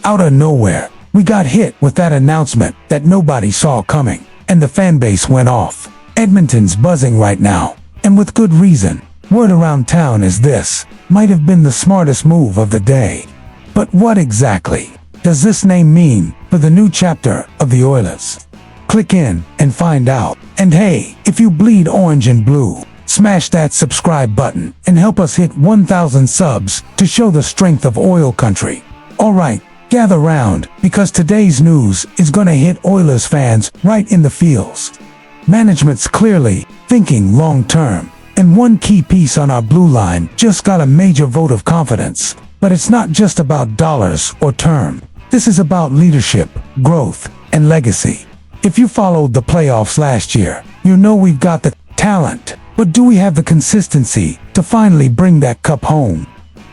Out of nowhere, we got hit with that announcement that nobody saw coming, and the fan base went off. Edmonton's buzzing right now, and with good reason. Word around town is this might have been the smartest move of the day. But what exactly does this name mean for the new chapter of the Oilers? Click in and find out. And hey, if you bleed orange and blue, smash that subscribe button and help us hit 1,000 subs to show the strength of oil country. Alright, gather round, because today's news is gonna hit Oilers fans right in the feels. Management's clearly thinking long term, and one key piece on our blue line just got a major vote of confidence. But it's not just about dollars or term. This is about leadership, growth, and legacy. If you followed the playoffs last year, you know we've got the talent, but do we have the consistency to finally bring that cup home?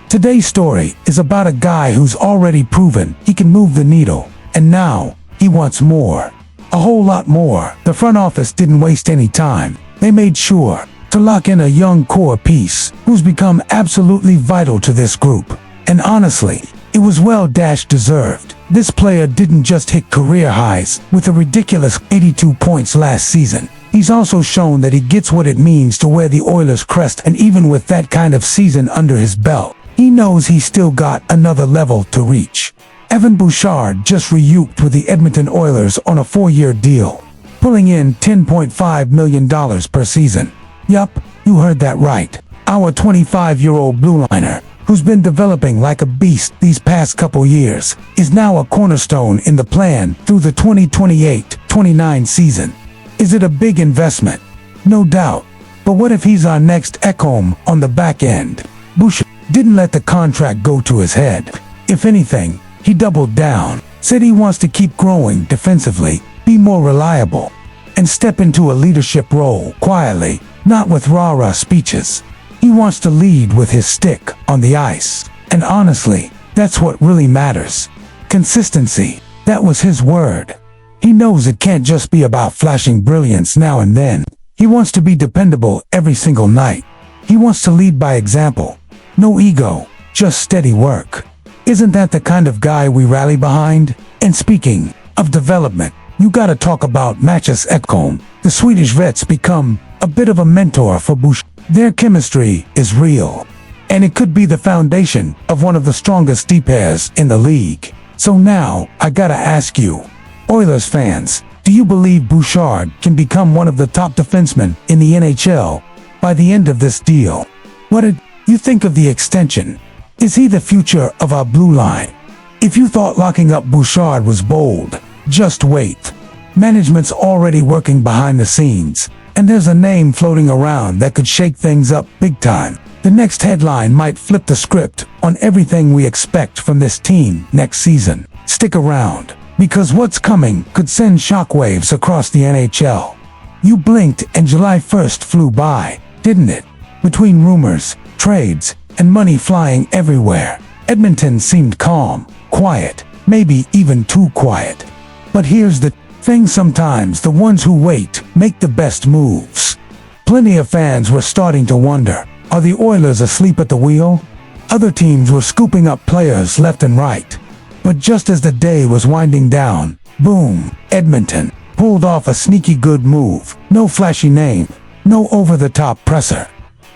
Today's story is about a guy who's already proven he can move the needle, and now he wants more. A whole lot more. The front office didn't waste any time. They made sure to lock in a young core piece who's become absolutely vital to this group. And honestly, it was well-deserved. This player didn't just hit career highs with a ridiculous 82 points last season. He's also shown that he gets what it means to wear the Oilers crest, and even with that kind of season under his belt, he knows he's still got another level to reach. Bouchard just re-upped with the Edmonton Oilers on a 4-year deal, pulling in $10.5 million per season. Yup, you heard that right. Our 25-year-old blue liner, who's been developing like a beast these past couple years, is now a cornerstone in the plan through the 2028-29 season. Is it a big investment? No doubt. But what if he's our next Ekholm on the back end? Bouchard didn't let the contract go to his head. If anything, he doubled down, said he wants to keep growing defensively, be more reliable, and step into a leadership role quietly, not with rah-rah speeches. He wants to lead with his stick on the ice. And honestly, that's what really matters. Consistency. That was his word. He knows it can't just be about flashing brilliance now and then. He wants to be dependable every single night. He wants to lead by example. No ego, just steady work. Isn't that the kind of guy we rally behind? And speaking of development, you gotta talk about Mattias Ekholm. The Swedish vet's become a bit of a mentor for Bouchard. Their chemistry is real, and it could be the foundation of one of the strongest deep pairs in the league. So now, I gotta ask you, Oilers fans, do you believe Bouchard can become one of the top defensemen in the NHL by the end of this deal? What did you think of the extension? Is he the future of our blue line? If you thought locking up Bouchard was bold, just wait. Management's already working behind the scenes, and there's a name floating around that could shake things up big time. The next headline might flip the script on everything we expect from this team next season. Stick around, because what's coming could send shockwaves across the NHL. You blinked and July 1st flew by, didn't it? Between rumors, trades, and money flying everywhere, Edmonton seemed calm, quiet, maybe even too quiet. But here's the thing, sometimes the ones who wait make the best moves. Plenty of fans were starting to wonder, are the Oilers asleep at the wheel? Other teams were scooping up players left and right. But just as the day was winding down, boom, Edmonton pulled off a sneaky good move. No flashy name, no over-the-top presser.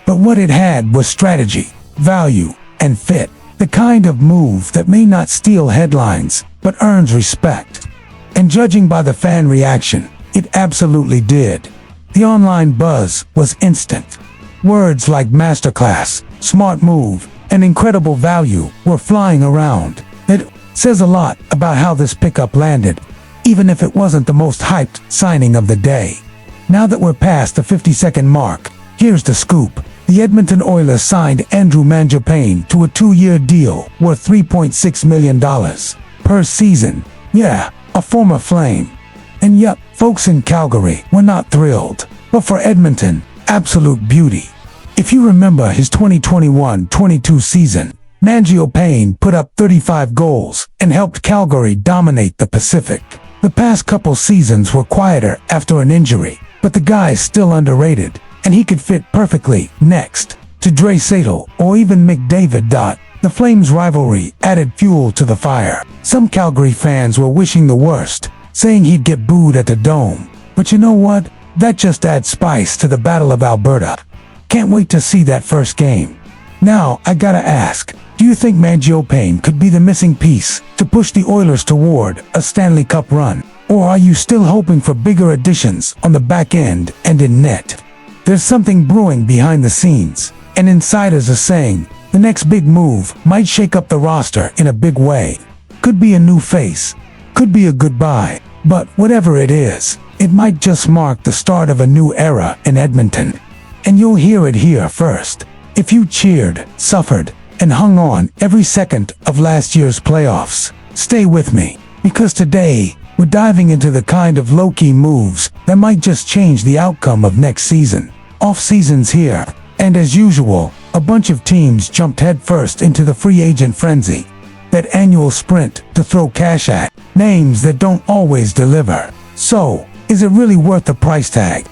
But what it had was strategy, value, and fit. The kind of move that may not steal headlines, but earns respect. And judging by the fan reaction, it absolutely did. The online buzz was instant. Words like masterclass, smart move, and incredible value were flying around. It says a lot about how this pickup landed, even if it wasn't the most hyped signing of the day. Now that we're past the 50-second mark, here's the scoop. The Edmonton Oilers signed Andrew Mangiapane to a 2-year deal worth $3.6 million per season. Yeah, a former Flame. And yep, folks in Calgary were not thrilled. But for Edmonton, absolute beauty. If you remember his 2021-22 season, Mangiapane put up 35 goals and helped Calgary dominate the Pacific. The past couple seasons were quieter after an injury, but the guy's still underrated, and he could fit perfectly next to Dre Satel or even McDavid. The Flames' rivalry added fuel to the fire. Some Calgary fans were wishing the worst, saying he'd get booed at the Dome. But you know what? That just adds spice to the Battle of Alberta. Can't wait to see that first game. Now, I gotta ask, do you think Mangiapane could be the missing piece to push the Oilers toward a Stanley Cup run? Or are you still hoping for bigger additions on the back end and in net? There's something brewing behind the scenes, and insiders are saying the next big move might shake up the roster in a big way. Could be a new face, could be a goodbye, but whatever it is, it might just mark the start of a new era in Edmonton. And you'll hear it here first. If you cheered, suffered, and hung on every second of last year's playoffs, stay with me, because today, we're diving into the kind of low-key moves that might just change the outcome of next season. Off-season's here, and as usual, a bunch of teams jumped headfirst into the free agent frenzy. That annual sprint to throw cash at names that don't always deliver. So, is it really worth the price tag?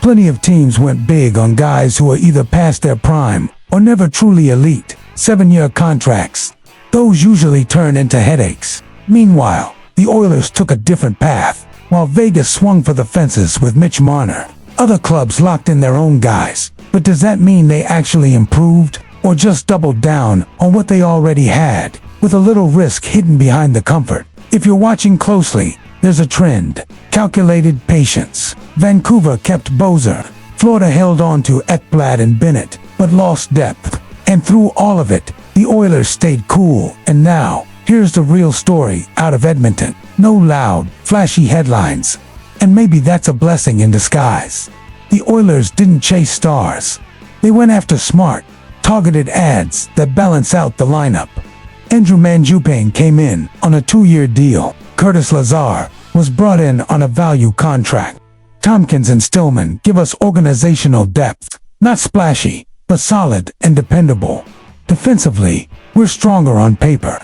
Plenty of teams went big on guys who are either past their prime or never truly elite. 7-year contracts. Those usually turn into headaches. Meanwhile, the Oilers took a different path, while Vegas swung for the fences with Mitch Marner. Other clubs locked in their own guys. But does that mean they actually improved, or just doubled down on what they already had, with a little risk hidden behind the comfort? If you're watching closely, there's a trend. Calculated patience. Vancouver kept Bouchard. Florida held on to Ekblad and Bennett, but lost depth. And through all of it, the Oilers stayed cool. And now, here's the real story out of Edmonton. No loud, flashy headlines. And maybe that's a blessing in disguise. The Oilers didn't chase stars. They went after smart, targeted ads that balance out the lineup. Andrew Mangiapane came in on a 2-year deal. Curtis Lazar was brought in on a value contract. Tompkins and Stillman give us organizational depth. Not splashy, but solid and dependable. Defensively, we're stronger on paper.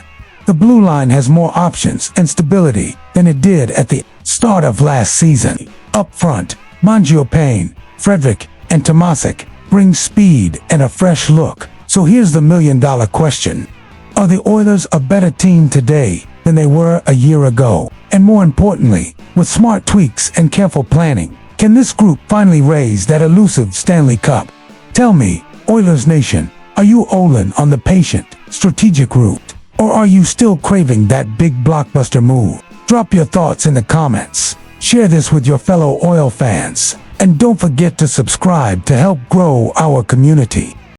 The blue line has more options and stability than it did at the start of last season. Up front, Mangiapane, Frederick, and Tomasic bring speed and a fresh look. So here's the million-dollar question. Are the Oilers a better team today than they were a year ago? And more importantly, with smart tweaks and careful planning, can this group finally raise that elusive Stanley Cup? Tell me, Oilers Nation, are you Olin on the patient, strategic route? Or are you still craving that big blockbuster move? Drop your thoughts in the comments. Share this with your fellow Oil fans. And don't forget to subscribe to help grow our community.